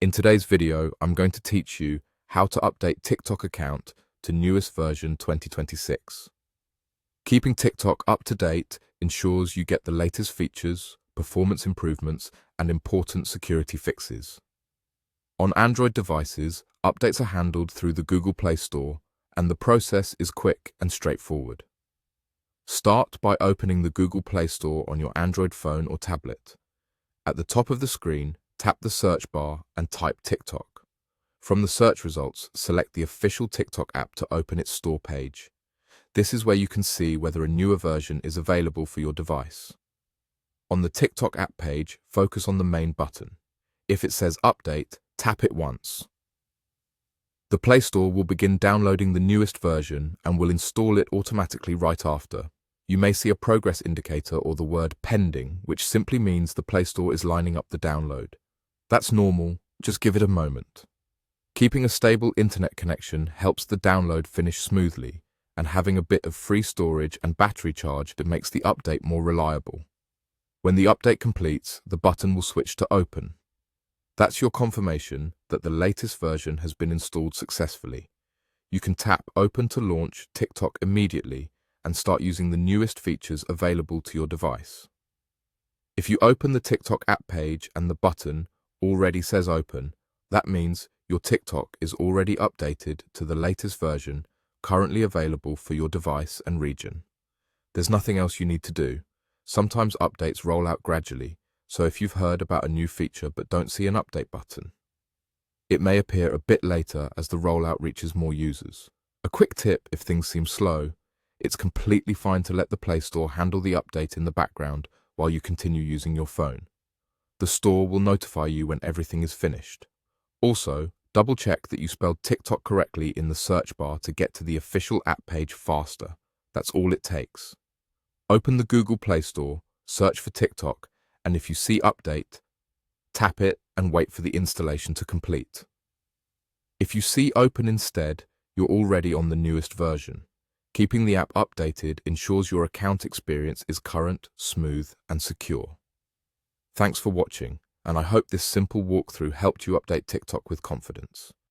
In today's video, I'm going to teach you how to update TikTok account to newest version 2026. Keeping TikTok up to date ensures you get the latest features, performance improvements, and important security fixes. On Android devices, updates are handled through the Google Play Store, and the process is quick and straightforward. Start by opening the Google Play Store on your Android phone or tablet. At the top of the screen, tap the search bar and type TikTok. From the search results, select the official TikTok app to open its store page. This is where you can see whether a newer version is available for your device. On the TikTok app page, focus on the main button. If it says Update, tap it once. The Play Store will begin downloading the newest version and will install it automatically right after. You may see a progress indicator or the word pending, which simply means the Play Store is lining up the download. That's normal, just give it a moment. Keeping a stable internet connection helps the download finish smoothly, and having a bit of free storage and battery charge makes the update more reliable. When the update completes, the button will switch to Open. That's your confirmation that the latest version has been installed successfully. You can tap Open to launch TikTok immediately and start using the newest features available to your device. If you open the TikTok app page and the button already says Open, that means your TikTok is already updated to the latest version currently available for your device and region. There's nothing else you need to do. Sometimes updates roll out gradually, so if you've heard about a new feature but don't see an update button, it may appear a bit later as the rollout reaches more users. A quick tip if things seem slow: it's completely fine to let the Play Store handle the update in the background while you continue using your phone. The store will notify you when everything is finished. Also, double-check that you spelled TikTok correctly in the search bar to get to the official app page faster. That's all it takes. Open the Google Play Store, search for TikTok, and if you see Update, tap it and wait for the installation to complete. If you see Open instead, you're already on the newest version. Keeping the app updated ensures your account experience is current, smooth, and secure. Thanks for watching, and I hope this simple walkthrough helped you update TikTok with confidence.